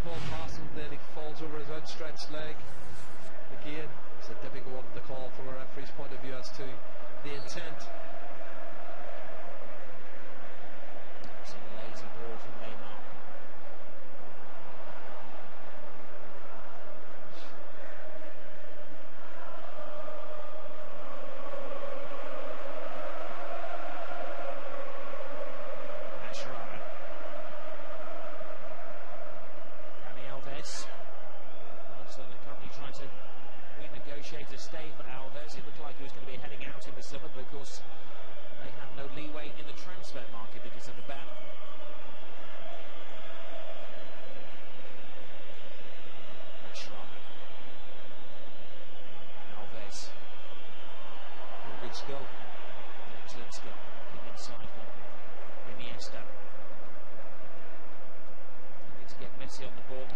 ball past him, then he falls over his outstretched leg. Again, it's a difficult one to call from a referee's point of view as to the intent. It's a lazy ball from Neymar. Barcelona currently trying to renegotiate a stay for Alves. It looked like he was going to be heading out in the summer, but of course they have no leeway in the transfer market because of the ban. Alves. Good skill. Excellent skill. Looking inside for Iniesta. Need to get Messi on the ball.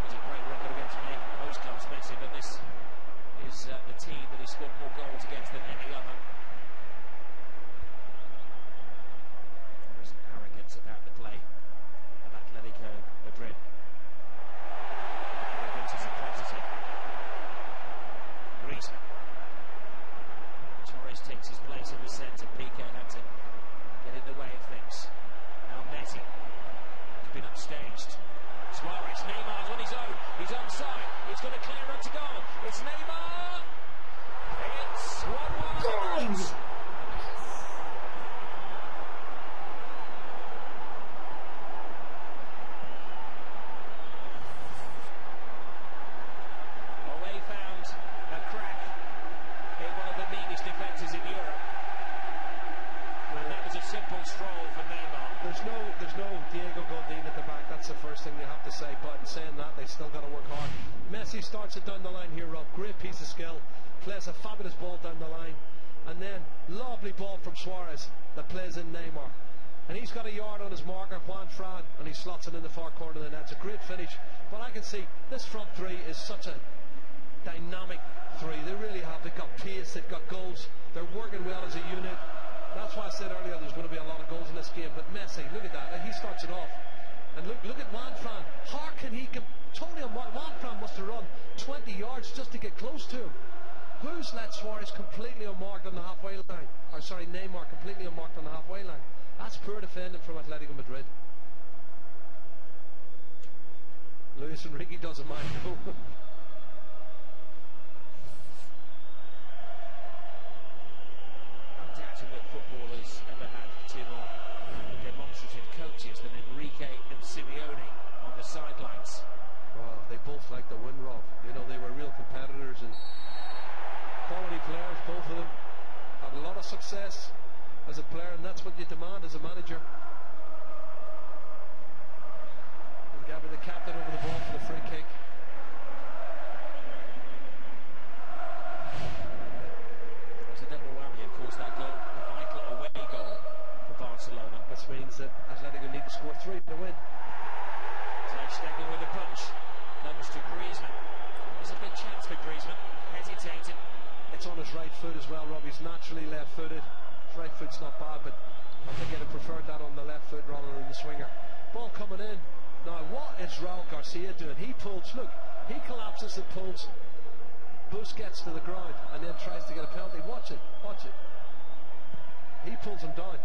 It's a great record against most clubs, Messi, but this is the team that has scored more goals against than any other. There is an arrogance about the play of Atletico Madrid. Arrogance is a positive. Griezmann. Torres takes his place in the centre. Piqué had to get in the way of things. Now Messi has been upstaged. Suarez, Neymar's on his own. He's onside. He's going to clear it to goal. It's Neymar. It's 1-1. Well, they found a crack in one of the meanest defences in Europe. And that was a simple stroll for Neymar. There's no Diego Godin at the back. That's the first thing you have to say. But in saying that, they still got to work hard. Messi starts it down the line here, Rob. Great piece of skill. Plays a fabulous ball down the line. And then, lovely ball from Suarez that plays in Neymar. And he's got a yard on his marker, Juan Fran, and he slots it in the far corner of the net. It's a great finish. But I can see this front three is such a dynamic three. They really have. They've got pace, they've got goals. They're working well as a unit. That's why I said earlier there's going to be a lot of goals in this game. But Messi, look at that. He starts it off. And look at Juan Fran. How can he totally Juan Fran must have run 20 yards just to get close to him. Who's let Suarez completely unmarked on the halfway line? Or sorry, Neymar completely unmarked on the halfway line. That's poor defending from Atletico Madrid. Luis Enrique doesn't mind. That football has ever had two more demonstrative coaches than Enrique and Simeone on the sidelines. Well, they both like the win, Rob. You know, they were real competitors and quality players, both of them. Had a lot of success as a player, and that's what you demand as a manager. And Gabby, the captain, over the ball for the free kick. There's a double whammy, of course, that goal. Away goal for Barcelona. This means that Atletico need to score 3 to win. Ter Stegen with a punch. Comes to Griezmann. There's a big chance for Griezmann. Hesitating. It's on his right foot as well, Rob. He's naturally left-footed. His right foot's not bad, but I think he'd have preferred that on the left foot rather than the swinger. Ball coming in. Now, what is Raul Garcia doing? He pulls, look, he collapses and pulls. Busquets to the ground and then tries to get a penalty. Watch it, watch it. He pulls him down.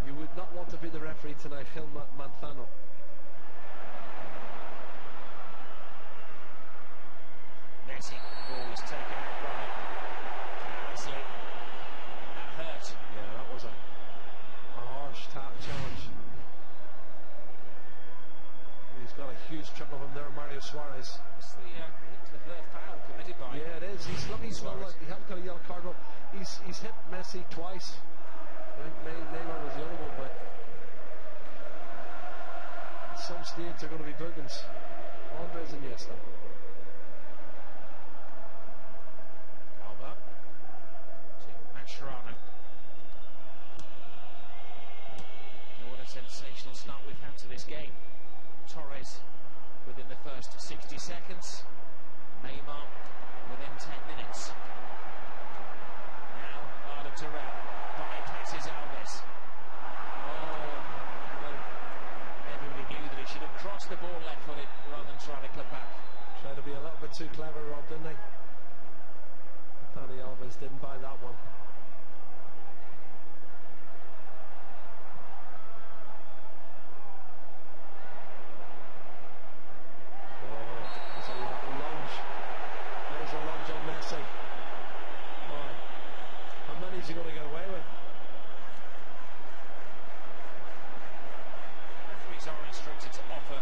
You would not want to be the referee tonight, Gil Manzano. Messi, ball was taken out by Messi. That hurt. Yeah, that was a harsh challenge. He's got a huge chunk of him there, Mario Suarez. It's the third foul committed by. Yeah, it is. He's lucky he's not. He hasn't got a yellow card. He's hit Messi twice. I think Neymar was the other one, but at some stage they're going to be bookings. Andres Iniesta. Alba to Mascherano. What a sensational start we've had to this game. Torres within the first 60 seconds. Neymar within 10 minutes. Now Arda Turan bypasses Alves. Oh, well, Tried to be a little bit too clever, Rob, didn't they? Dani Alves didn't buy that one. There's a lunge. There's a lunge on Messi. Boy, how many is he going to get away with? Referees are instructed to offer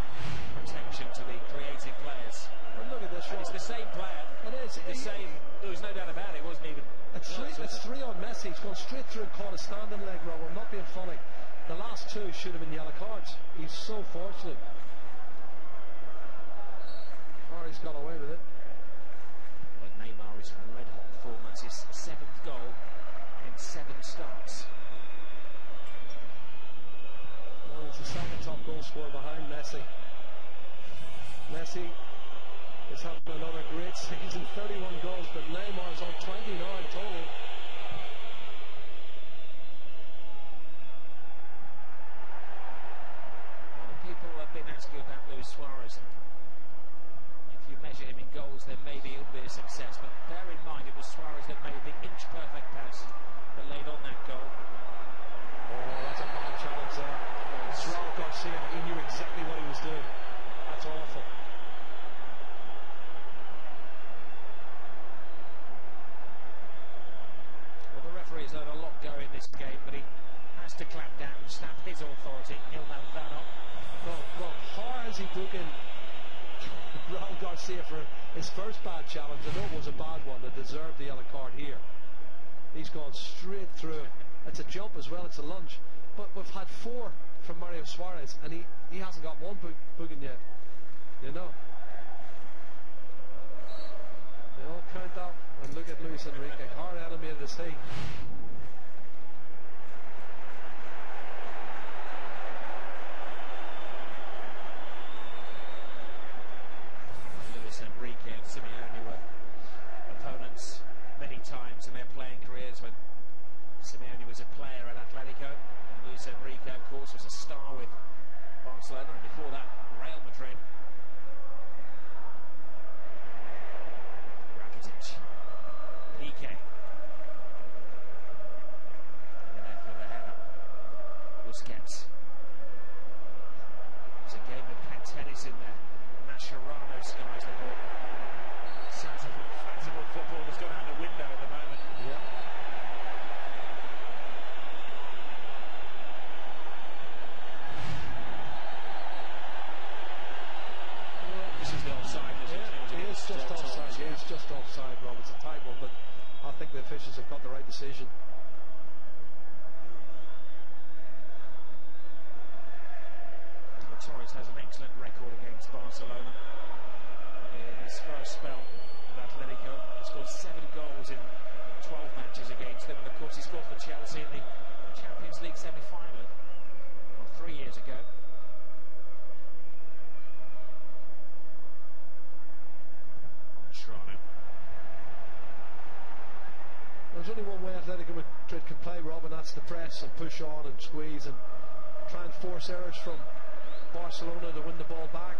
protection to the creative players. Well, look at this. And it's the same player. It is. The same. There was no doubt about it. It wasn't even. It's three on Messi. He's gone straight through and caught a standing leg, Rob. I'm not being funny. The last two should have been yellow cards. He's so fortunate. Or he's got away with it. But Neymar is red hot form. That's his 7th goal in 7 starts. Well, he's the second top goal scorer behind Messi. Messi is having another great season, 31 goals, but Neymar's on 29 total. People have been asking about Luis Suarez. If you measure him in goals, then maybe it'll be a success. But bear in mind, it was Suarez that made the inch-perfect pass that laid on that goal. Oh, that's a bad challenge there. Raul Garcia, he knew exactly what he was doing. That's awful. Well, the referee's let a lot go in this game, but he has to clamp down and stamp his authority. He'll know that up. Well, how has he broken Raul Garcia for his first bad challenge? I know it was a bad one that deserved the yellow card here. He's gone straight through. It's a jump as well, it's a lunge. But we've had 4 from Mario Suarez, and he hasn't got one booking yet. You know. They all count up, and look at Luis Enrique. Hard enemy of the sea. Luis Enrique and Simeone were opponents many times in their playing careers when Simeone was a player at Atletico. And Luis Enrique, of course, was a star with Barcelona, and before that, Real Madrid. Rakitic. Piqué. And then for the header. Busquets. It's a game of tennis in there. Mascherano skies the ball. Sensible football that's gone out the window at the moment. Yeah. This is the offside. It's just offside. It's just offside, Rob. It's a tight one, but I think the officials have got the right decision. Torres has an excellent record against Barcelona. In his first spell with Atletico, he scored 7 goals in 12 matches against them, and of course he scored for Chelsea in the Champions League semi-final 3 years ago. Toronto. There's only one way Atletico Madrid can play, Rob, and that's to press and push on and squeeze and try and force errors from Barcelona to win the ball back.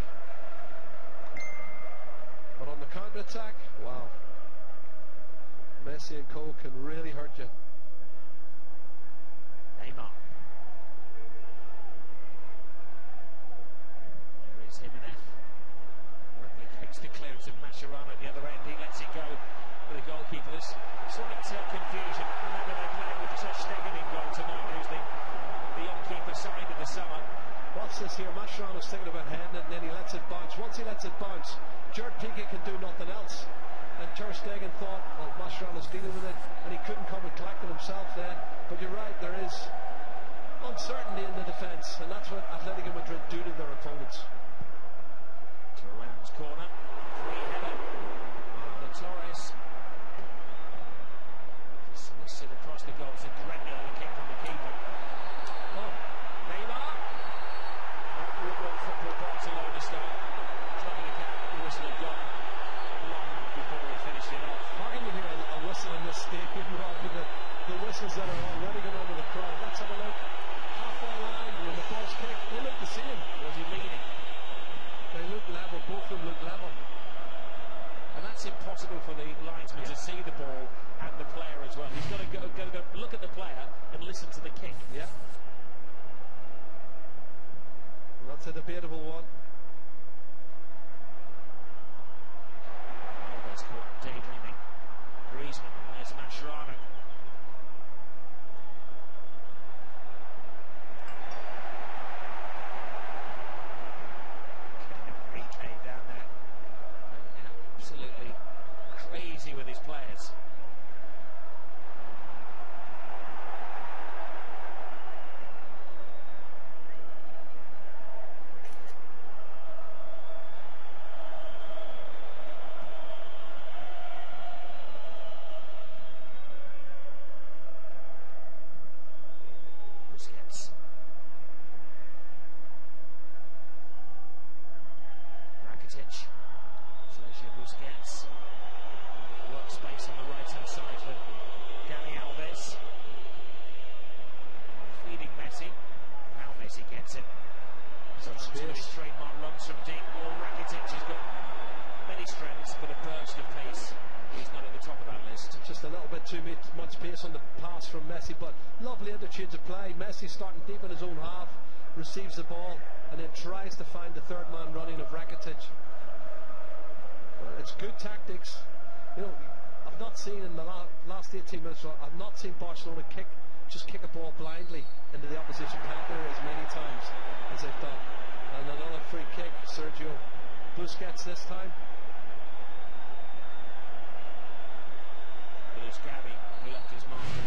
But on the counter-attack, wow, Messi and Co can really hurt you. Neymar. There is Jimenez. Replicates the clearance of Mascherano at the other end. He lets it go for the goalkeepers. Slight confusion. Remember, they're playing with Ter Stegen in goal tonight, who's the young keeper signed in the summer. What's this here? Mascherano's thinking about heading it, and then he lets it bounce. Once he lets it bounce, Gerd Piqué can do nothing else. And Ter Stegen thought, well, Mascherano's dealing with it, and he couldn't come and collect it himself then. But you're right, there is uncertainty in the defence, and that's what Atletico Madrid do to their opponents. Thuram's corner, free header. The Torres. Dismiss it across the goal. It's a great little kick from the keeper. Oh, Neymar. Football Barcelona style. Trying to get the whistle had gone long before he finished it off. How can you hear a whistle in this stadium, Rob, with the whistles that are already going on with the crowd? Let's have a look. Halfway line when the ball's kicked, they look the same. Was he leading? They look level, both of them look level. a debatable one. Always caught daydreaming. Griezmann, there's Mascherano. PK down there. Absolutely crazy with his players. Busquets. Rakitic. Sergio Busquets. Workspace on the right hand side for Dani Alves. Feeding Messi. Now Messi gets it. Starts with his trademark runs from deep. Well, Rakitic has got many strengths, but a burst of pace. He's not at the top of that list. Just a little bit too much pace on the pass from Messi, but lovely interchange of play. Messi starting deep in his own half, receives the ball, and then tries to find the third man running of Rakitic. It's good tactics. You know, I've not seen in the last 18 minutes, I've not seen Barcelona just kick a ball blindly into the opposition penalty area as many times as they've done. And another free kick, Sergio Busquets this time. But it's Gavi who left his mark there.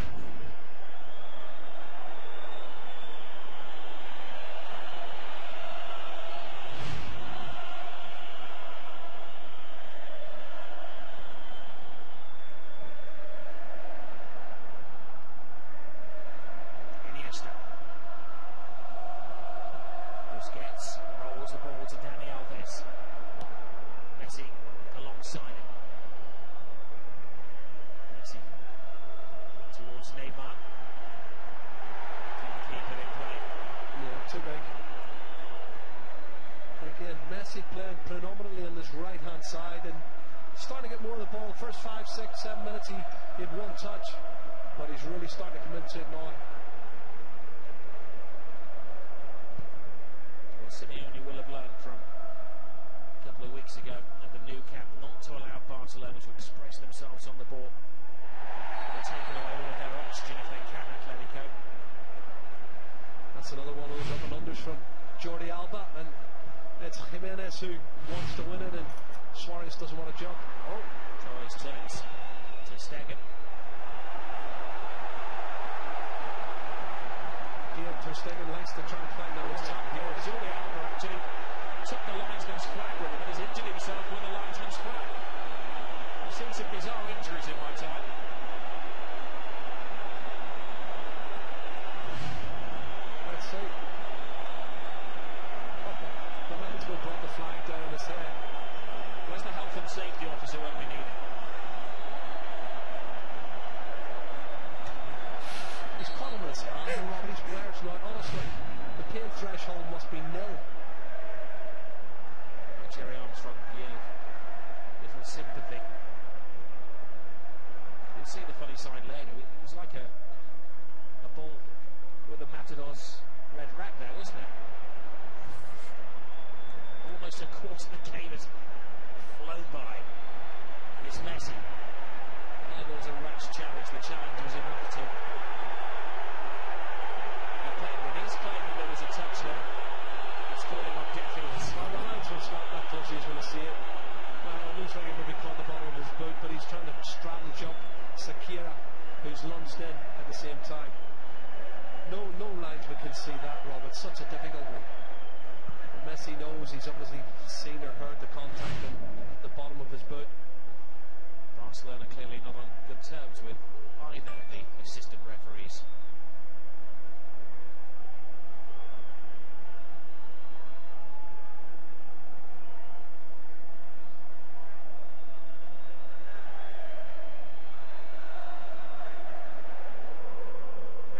Iniesta. Busquets rolls the ball to Dani Alves. Messi alongside him. Messi towards Neymar. Can't keep it in play. Yeah, too big. Again, Messi playing predominantly on this right hand side and starting to get more of the ball. First 5, 6, 7 minutes he had one touch, but he's really starting to come into it now. Well, Simeone will have learned from a couple of weeks ago at the Nou Camp not to allow Barcelona to express themselves on the ball. They're taking away all of their oxygen if they can, Atletico. That's another one of those up and unders from Jordi Alba, and it's Jimenez who wants to win it, and Suarez doesn't want to jump. Oh, Torres turns to Stegen. Here, Ter Stegen likes to try and find the top here. Jordi Alba actually took the linesman's flag with him and has injured himself with the linesman's flag. I've seen some bizarre injuries in my time. Let's see. The linesman brought the flag down his head. Where's the health and safety officer when we need him? He's caught him with his hand, and all these players now, honestly, the pain threshold must be nil. Jerry Armstrong gave little sympathy. You'll see the funny side later. It was like a ball with a Matador's red rack there, wasn't it? Almost a quarter of the game has flown by. It's Messi. There was a rash challenge. The challenge was enough to. He's claiming there was a touch there. It's falling on deaf ears. Well, the linesman slapped that close, he's going to see it. It looks like it would be caught the bottom of his boot, but he's trying to straddle jump Sakira, who's lunged in at the same time. No linesman can see that, Rob. It's such a difficult one. Messi knows, he's obviously seen or heard the contact on the bottom of his boot. Barcelona clearly not on good terms with either of the assistant referees.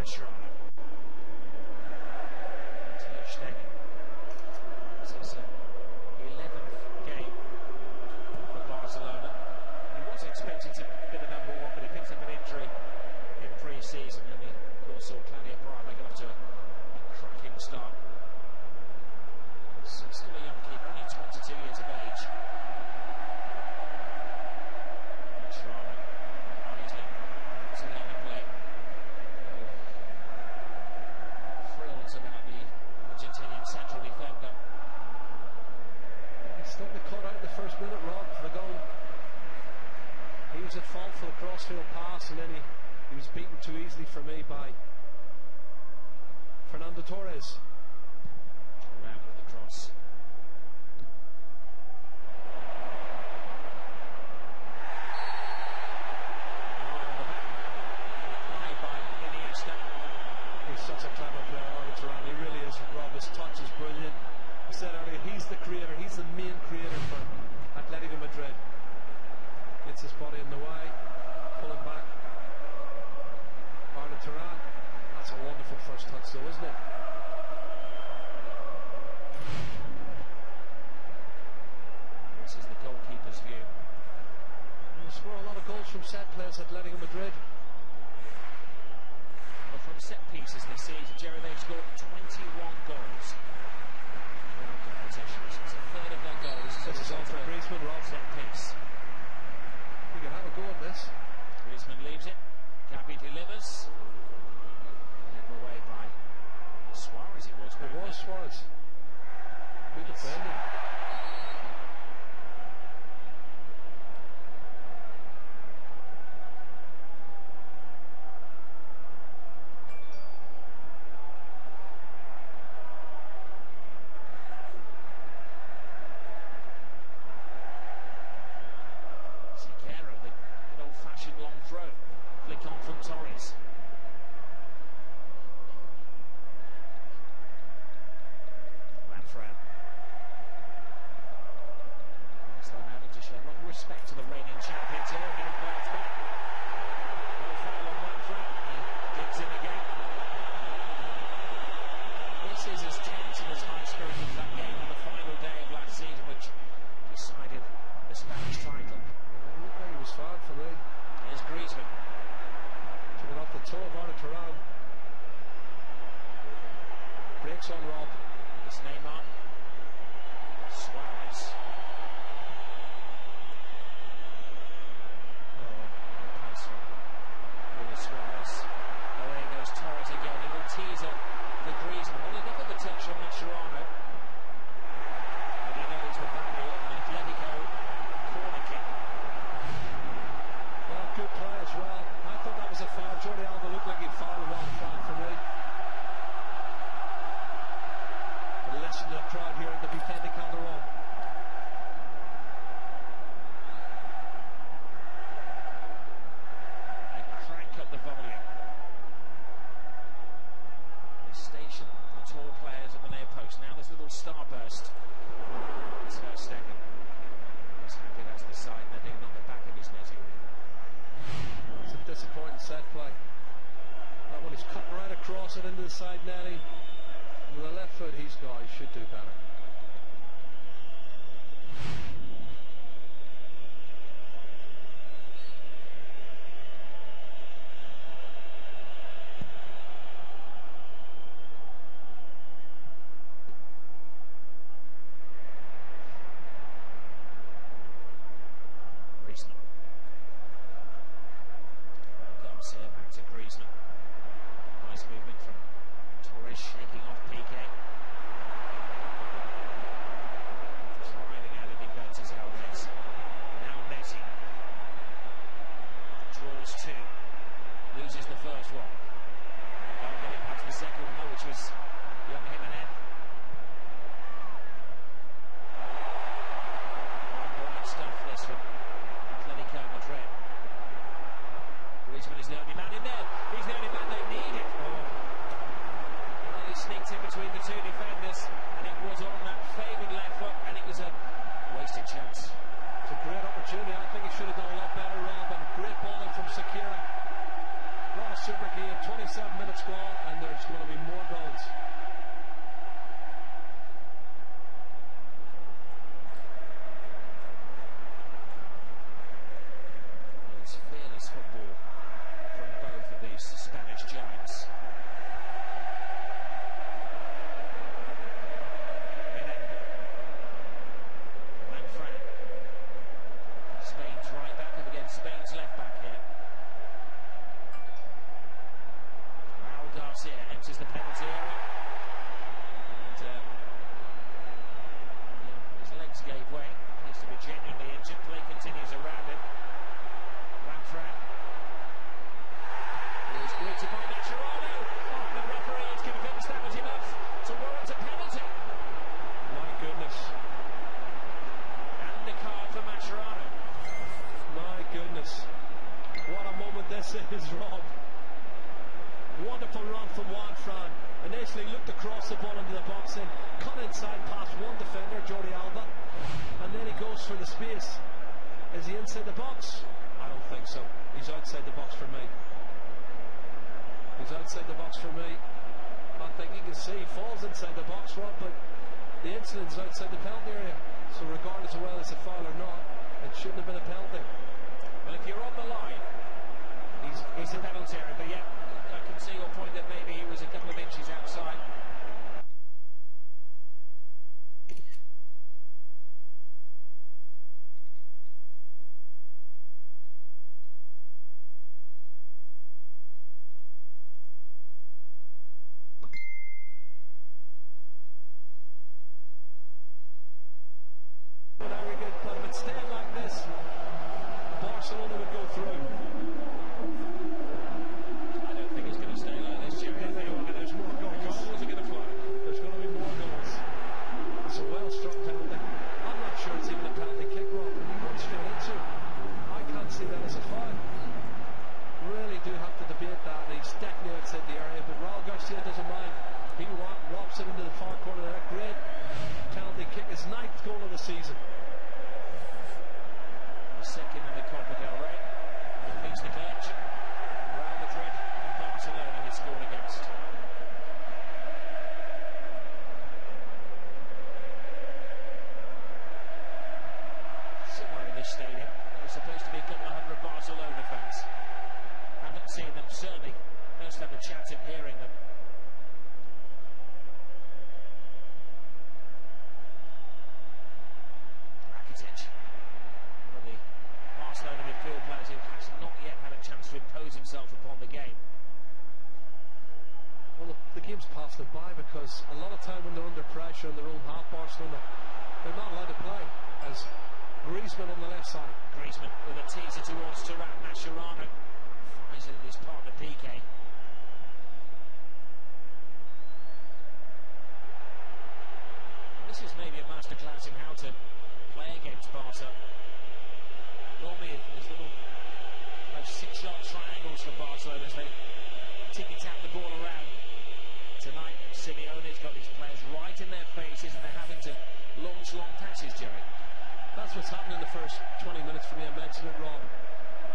Mascherano. Ter Stegen. This is 11th game for Barcelona. He was expected to be the number one, but he picked up an injury in pre-season, and he, of course, beaten too easily for me by Fernando Torres. Around with the cross. He's such a clever player, Arthur. He really is. Rob, his touch is brilliant. I said earlier, he's the creator. He's the main creator for Atletico Madrid. Gets his body in the way, pulling back. Arthur, that's a wonderful first touch, though, isn't it? This is the goalkeeper's view. They score a lot of goals from set plays, Atletico Madrid. Well, from set pieces this season, Jerry, they've scored 21 goals in all competitions. It's a third of their goals. This is on for Griezmann, Rob. Set piece. We can have a go at this. Griezmann leaves it. Gabi delivers. Headed away by Suarez. It was Suarez. Good defending. Long throw, flick on from Torres. Lanfran. So having to show a lot of respect to the reigning champions here. Again, bounce back. No foul on Lanfran. He digs in again. This is as tense and as high-spirited as that game on the final day of last season, which decided the Spanish title. He was fouled for me. Here's Griezmann. Took it off the toe of Arthur. Breaks on Rob. It's Neymar. Suarez. Suarez. Oh, there goes Torres again. He will tease up the Griezmann. Well, enough of the touch on Mascherano. But he knows the value of an Atletico corner kick. Well, good play as well. I thought that was a foul. Jordi Alba looked like he'd fouled one foul for me. But listen to the crowd here at the Vicente Calderon. They crank up the volume. They station the tall players at the near post. Now this little starburst. It's her second. He's happy that's the side netting, not the back of his netting. It's a disappointing set play. That one, he's cutting right across it into the side netting. With the left foot he's got, he should do better. Back to Griezmann. Nice movement from Torres, shaking off Piqué. Fran. Initially looked across the ball into the box, then cut inside past one defender, Jordi Alba, and then he goes for the space. Is he inside the box? I don't think so. He's outside the box for me. He's outside the box for me. I think you can see he falls inside the box, Rob, but the incident's outside the penalty area. So regardless of whether it's a foul or not, it shouldn't have been a penalty. Well, if you're on the line, he's a penalty area, but yeah, I can see your point that maybe he was a couple of inches outside. Staying like this, Barcelona would go through. I don't think it's going to stay like this, Jimmy. There's more goals. Goals are going to fly. There's going to be more goals. It's a well-struck penalty. I'm not sure it's even a penalty kick, Rob. He runs straight into it. I can't see that as a foul. Really do have to debate that. He's definitely outside the area, but Raul Garcia doesn't mind. He robs it into the far corner there. Great penalty kick. His 9th goal of the season. Second in the Copa del Rey. Defeats the collection. Real Madrid and Barcelona he scored against. Somewhere in this stadium there's supposed to be a couple of hundred Barcelona fans. Haven't seen them, certainly first had a chance of hearing them. Barcelona midfield players who has not yet had a chance to impose himself upon the game. Well, the game's passed them by because a lot of time when they're under pressure in their own half, Barcelona, they're not allowed to play. As Griezmann on the left side. Griezmann with a teaser towards Turan Mascherano. Finds it in his partner PK. This is maybe a masterclass in how to play against Barca. Normally there's little six-yard triangles for Barcelona as they ticky-tap the ball around. Tonight Simeone's got his players right in their faces and they're having to launch long passes, Jerry. That's what's happening in the first 20 minutes for me. I mentioned it, Rob.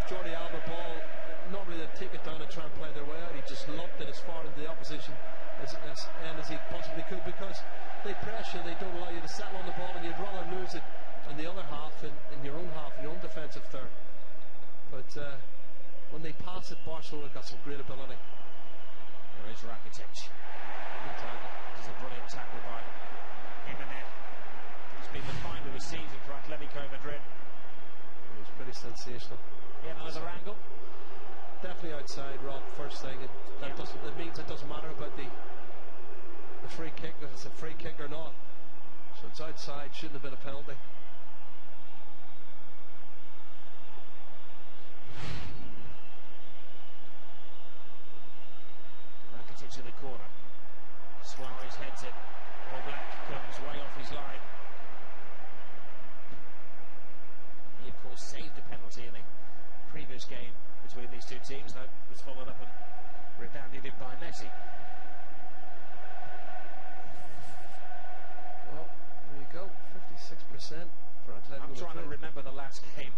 Jordi Alba ball, normally they take it down and try and play their way out. He just lobbed it as far into the opposition as he possibly could because they press you, they don't allow you to settle on the ball and you'd rather lose it in the other half, in your own half, in your own defensive third. But when they pass it, Barcelona got some great ability. There is Rakitic. Good tackle. This is a brilliant tackle by Jimenez. He's been the find of the season for Atletico Madrid. It was pretty sensational. Yeah, another angle. Definitely outside, Rob. First thing, it means it doesn't matter about the free kick, if it's a free kick or not. So it's outside, shouldn't have been a penalty. Rakitic to the corner. Suarez heads it. Oblak comes way off his line. He of course saved the penalty in the previous game between these two teams, though was followed up and rebounded in by Messi. Well, there we go, 56% for Atletico. I'm trying to remember the last game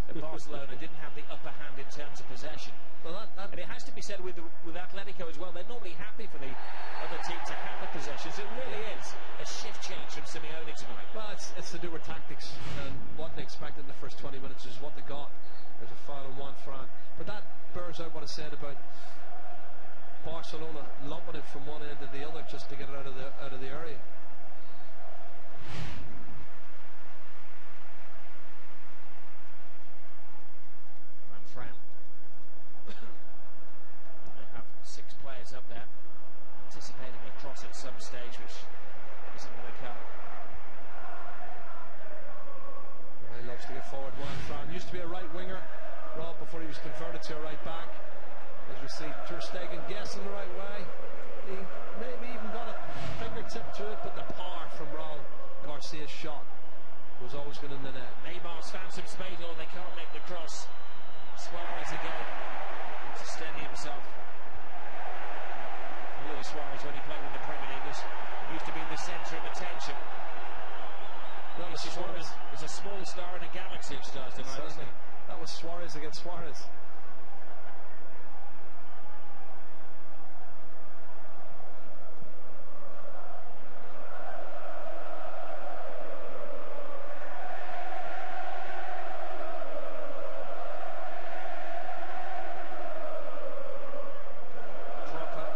that Barcelona didn't have the upper hand in terms of possession. Well, and it has to be said with Atletico as well, they're normally happy for the other team to have the possession. So it really is a shift change from Simeone tonight. Well, it's to do with tactics, and what they expected in the first 20 minutes is what they got. There's a foul on one Fran. But that bears out what I said about Barcelona lumping it from one end to the other just to get it out of the area. Fran. They have 6 players up there anticipating a cross at some stage, which isn't going to come. He loves to get forward. Fran used to be a right winger, Rob, before he was converted to a right back. As we see Ter Stegen guessing the right way. He maybe even got a fingertip to it, but the power from Raul Garcia's shot was always going in the net. Neymar's found some space, or they can't make the cross. Suarez again to steady himself. Luis Suarez, when he played in the Premier League, used to be in the centre of attention. He's a small star in a galaxy of stars tonight, isn't he? That was Suarez against Suarez.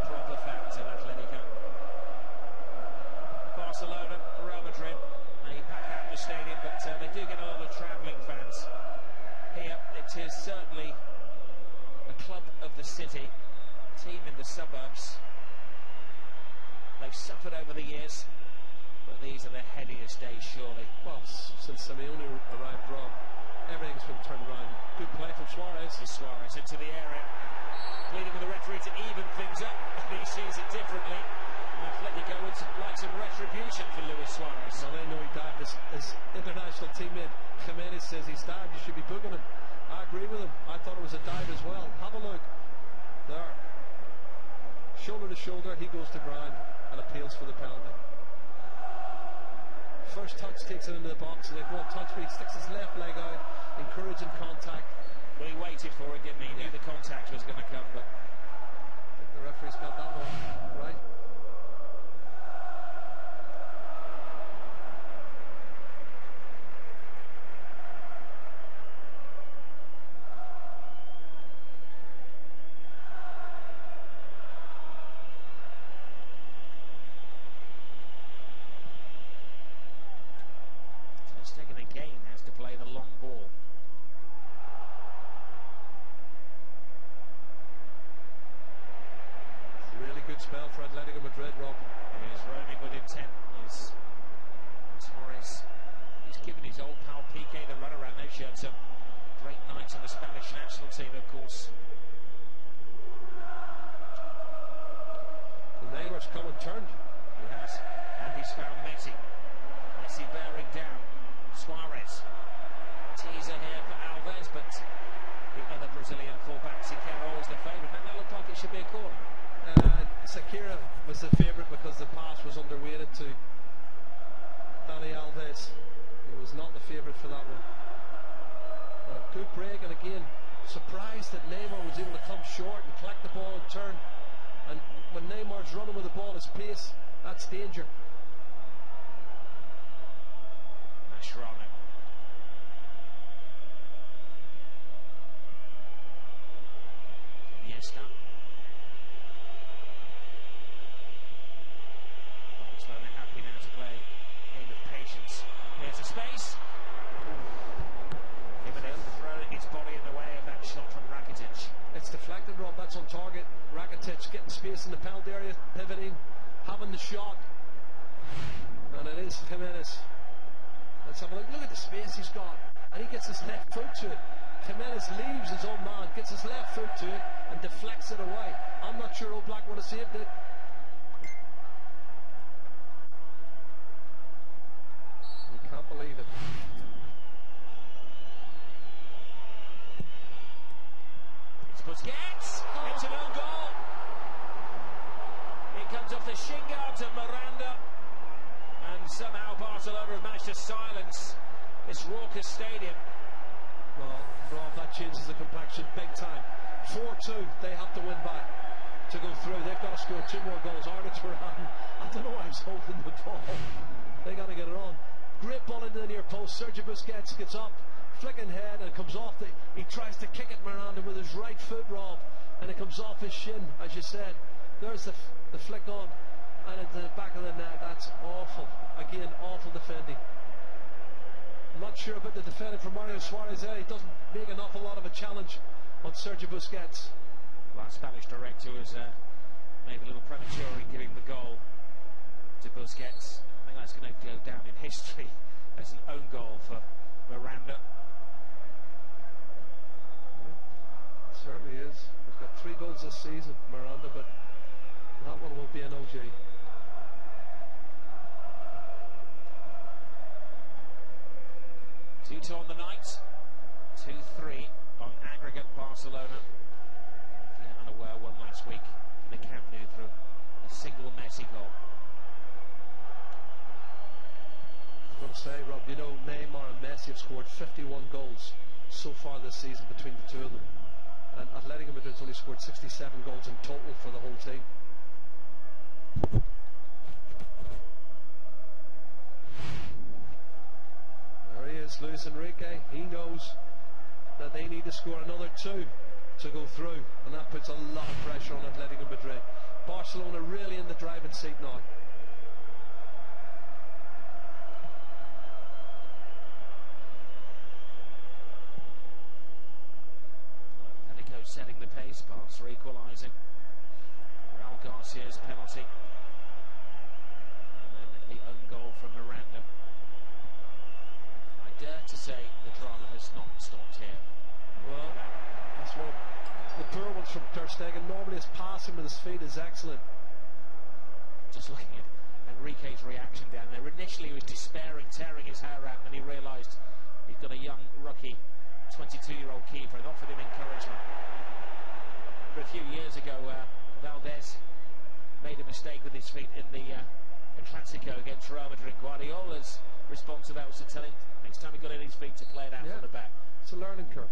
Proper fans at Atletico. Barcelona, Real Madrid, they pack out the stadium, but they do get a lot of travelling fans. Here, it is certainly a club of the city, team in the suburbs. They've suffered over the years, but these are the headiest days, surely. Well, since Simeone arrived, Rob, everything's been turned around. Good play from Suarez. It's Suarez into the area, pleading with the referee to even things up, but he sees it differently. Atletico would like some retribution for Luis Suarez. Well, they know he dived. His international teammate Jimenez says he's dived. You should be booking him. I agree with him. I thought it was a dive as well. Have a look. There. Shoulder to shoulder, he goes to ground and appeals for the penalty. First touch takes it into the box, and they go on touch, but he sticks his left leg out, encouraging contact. Well, he waited for it, didn't he? He knew the contact was going to come, but I think the referee's got that one right. again has to play the long ball. Really good spell for Atletico Madrid, Rob. He is roaming with intent. Is Torres. He's given his old pal Piqué the run around. They've shared some great nights on the Spanish national team, of course. The Neymar's come and turned. He has. And he's found Messi. Messi bearing down. Suarez. Teaser here for Alves, but the other Brazilian fullback, Siqueira, is the favourite. And that looked like it should be a corner. Siqueira was the favourite because the pass was underweighted to Dani Alves. He was not the favourite for that one. Good break, and again, surprised that Neymar was able to come short and collect the ball and turn. And when Neymar's running with the ball, his pace, that's danger. Mascherano. Iniesta. Barcelona happy now to play a game of patience. Here's a space. Jimenez throwing his body in the way of that shot from Rakitic. It's deflected, Rob. That's on target. Rakitic getting space in the penalty area, pivoting, having the shot, and it is Jimenez. Let's have a look. Look at the space he's got, and he gets his left foot to it. Jimenez leaves his own man, gets his left foot to it, and deflects it away. I'm not sure Oblak would have saved it. You can't believe it. It's Busquets. It's an own goal. It comes off the shin guard to Miranda. And somehow Barcelona have managed to silence this raucous stadium. Well, Rob, that changes the complexion big time. 4-2, they have to win by to go through. They've got to score 2 more goals. Arnott's were on. I don't know why he's holding the ball. They got to get it on. Great ball into the near post. Sergio Busquets gets up, flicking head, and it comes off. He tries to kick it Miranda with his right foot, Rob, and it comes off his shin, as you said. There's the flick on, and at the back of the net. That's awful. Again, awful defending. I'm not sure about the defending from Mario Suarez there. He doesn't make an awful lot of a challenge on Sergio Busquets. Well, Spanish director was maybe a little premature in giving the goal to Busquets. I think that's going to go down in history as an own goal for Miranda. It certainly is. He's got 3 goals this season, Miranda, but that one will be an OJ. 2-2 on the night, 2-3 on aggregate. Barcelona, unaware, won last week in the Camp Nou through a single Messi goal. I was going to say, Rob, you know, Neymar and Messi have scored 51 goals so far this season between the two of them. And Atletico Madrid's only scored 67 goals in total for the whole team. There he is, Luis Enrique. He knows that they need to score another 2 to go through, and that puts a lot of pressure on Atletico Madrid. Barcelona really in the driving seat now. Atletico setting the pace, Barca equalising. Raul Garcia's penalty, and then the own goal from Miranda. I dare to say the drama has not stopped here. Well, that's one of the poor ones from Ter Stegen. Normally his passing with his feet is excellent. Just looking at Enrique's reaction down there. Initially he was despairing, tearing his hair out, and he realised he's got a young rookie 22-year-old keeper and offered him encouragement. But a few years ago, Valdez made a mistake with his feet in the Atletico against Real Madrid. Guardiola's response to that was to tell him next time he got in his feet to play it out from the back. It's a learning curve,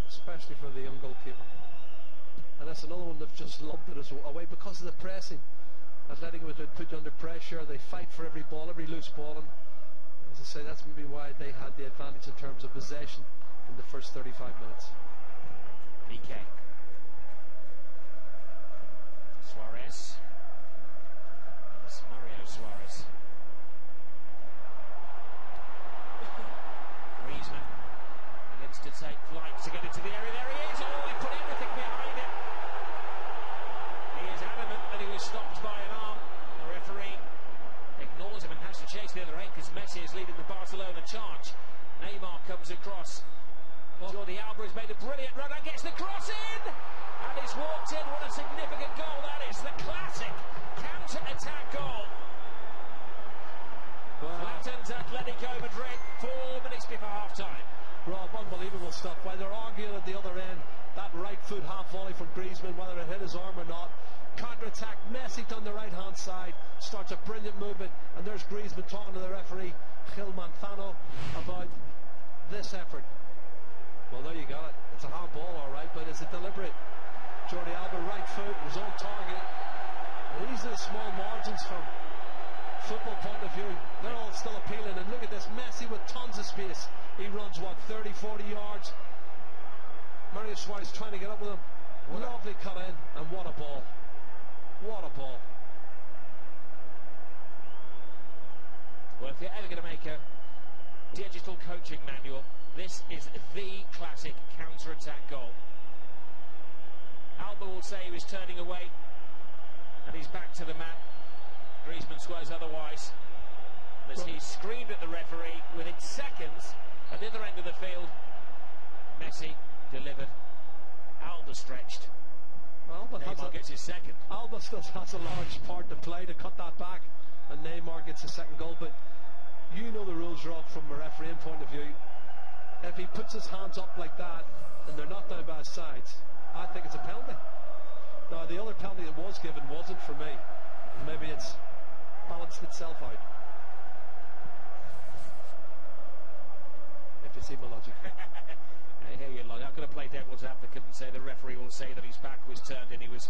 especially for the young goalkeeper. And that's another one they've just lumped it away because of the pressing. Atletico Madrid put you under pressure, they fight for every ball, every loose ball, and as I say, that's maybe why they had the advantage in terms of possession in the first 35 minutes. PK. Suarez. It's Mario Suarez. Griezmann begins to take flight to get into the area. There he is. Oh, he put everything behind him. He is adamant that he was stopped by an arm. The referee ignores him and has to chase the other end because Messi is leading the Barcelona charge. Neymar comes across. Jordi Alba has made a brilliant run and gets the cross in, and he's walked in. What a significant goal that is, the classic counter-attack goal. Flattens Atletico Madrid 4 minutes before half-time. Rob, unbelievable stuff. While they're arguing at the other end, that right foot half volley from Griezmann, whether it hit his arm or not, counter-attack, Messi on the right-hand side, starts a brilliant movement, and there's Griezmann talking to the referee, Gil Manzano, about this effort. Well, there you got it. It's a handball, all right, but is it deliberate? Jordi Alba, right foot, was on target. These are the small margins from football point of view. They're all still appealing, and look at this, Messi with tons of space. He runs, what, 30, 40 yards. Mario Suarez trying to get up with him. Lovely cut in, and what a ball. What a ball. Well, if you're ever going to make a digital coaching manual, this is the classic counter-attack goal. Alba will say he was turning away, and he's back to the man. Griezmann swears otherwise, as he screamed at the referee within seconds at the other end of the field. Messi delivered. Alba stretched. Neymar gets his second. Alba still has a large part to play to cut that back, and Neymar gets a second goal. But you know the rules, Rob, from a refereeing point of view. If he puts his hands up like that and they're not down by his sides, I think it's a penalty. Now, the other penalty that was given wasn't for me. Maybe it's balanced itself out. If you see my logic. I hear you, I'm going to play devil's advocate and say the referee will say that his back was turned and he was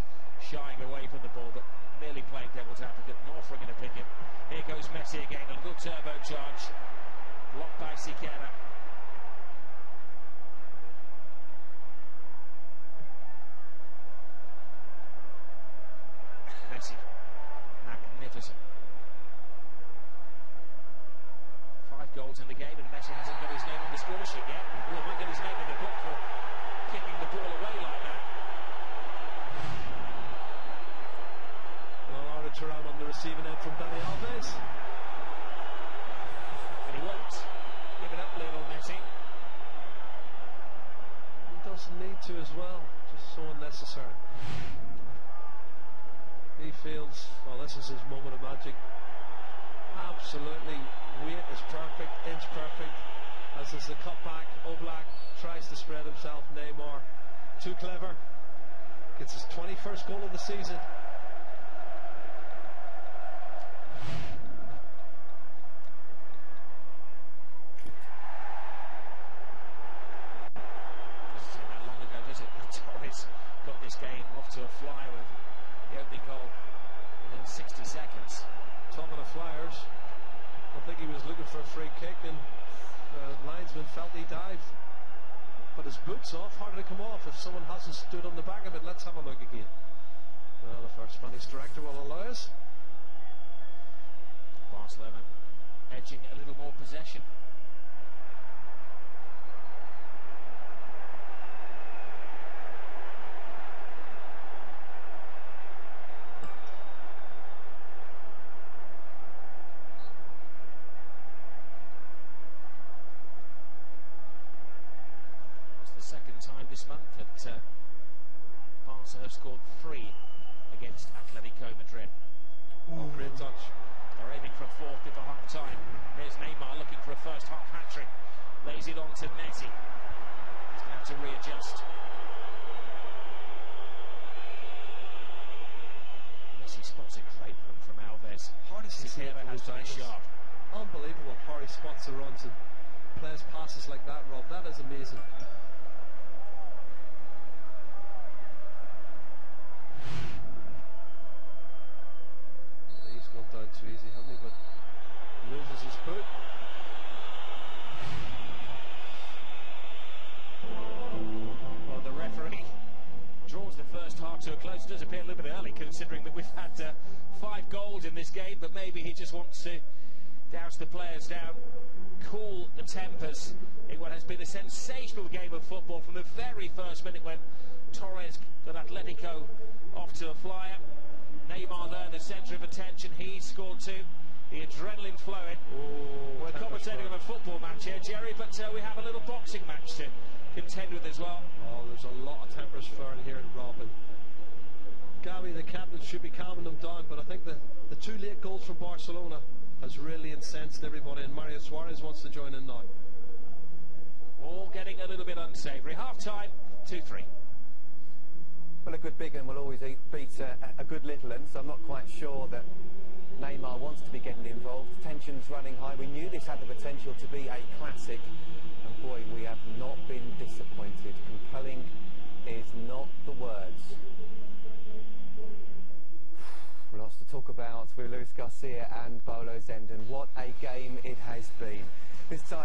shying away from the ball, but merely playing devil's advocate, not offering an opinion. Here goes Messi again, a little turbo charge, blocked by Siqueira. Messi, magnificent. 5 goals in the game, and Messi hasn't got his name on the score sheet yet. He might get his name in the book for kicking the ball away like that. Well, Arda Turan on the receiving end from Dani Alves. And he won't give it up, Lionel Messi. He doesn't need to as well, just so unnecessary. He feels, well, this is his moment of magic. Absolutely, weight is perfect, inch perfect. As is the cutback, Oblak tries to spread himself. Neymar, too clever, gets his 21st goal of the season. off to a flyer with the opening goal within 60 seconds. Talking of flyers, I think he was looking for a free kick and the linesman felt he dived. But his boots off, harder to come off if someone hasn't stood on the back of it. Let's have a look again. Well, if our Spanish director will allow us. Barcelona edging a little more possession. Second time this month that Barca have scored 3 against Atletico Madrid. Oh, great touch. They're aiming for a 4th before half time. There's Neymar looking for a first half hat-trick. Lays it on to Messi. He's going to have to readjust. Messi spots a great run from Alves. Siqueira has done it sharp. Unbelievable how he spots the runs and plays passes like that, Rob. That is amazing. He's gone down too easy, hasn't he? But loses his boot. Well, the referee draws the first half to a close. It does appear a little bit early, considering that we've had 5 goals in this game, but maybe he just wants to douse the players down, cool the tempers in what has been a sensational game of football from the very first minute when Torres got Atletico off to a flyer. Neymar there, the centre of attention. He scored 2. The adrenaline flowing. We're commentating on a football match here, Jerry, but we have a little boxing match to contend with as well. Oh, there's a lot of tempers flaring here in Robin. Gabby, the captain, should be calming them down, but I think the 2 late goals from Barcelona has really incensed everybody, and Mario Suarez wants to join in now. All getting a little bit unsavoury. Half time, 2-3. Well, a good big one will always beat a good little one, so I'm not quite sure that Neymar wants to be getting involved. Tension's running high. We knew this had the potential to be a classic, and boy, we have not been disappointed. Compelling is not the words. Lots to talk about with Luis Garcia and Bolo Zenden. What a game it has been. This time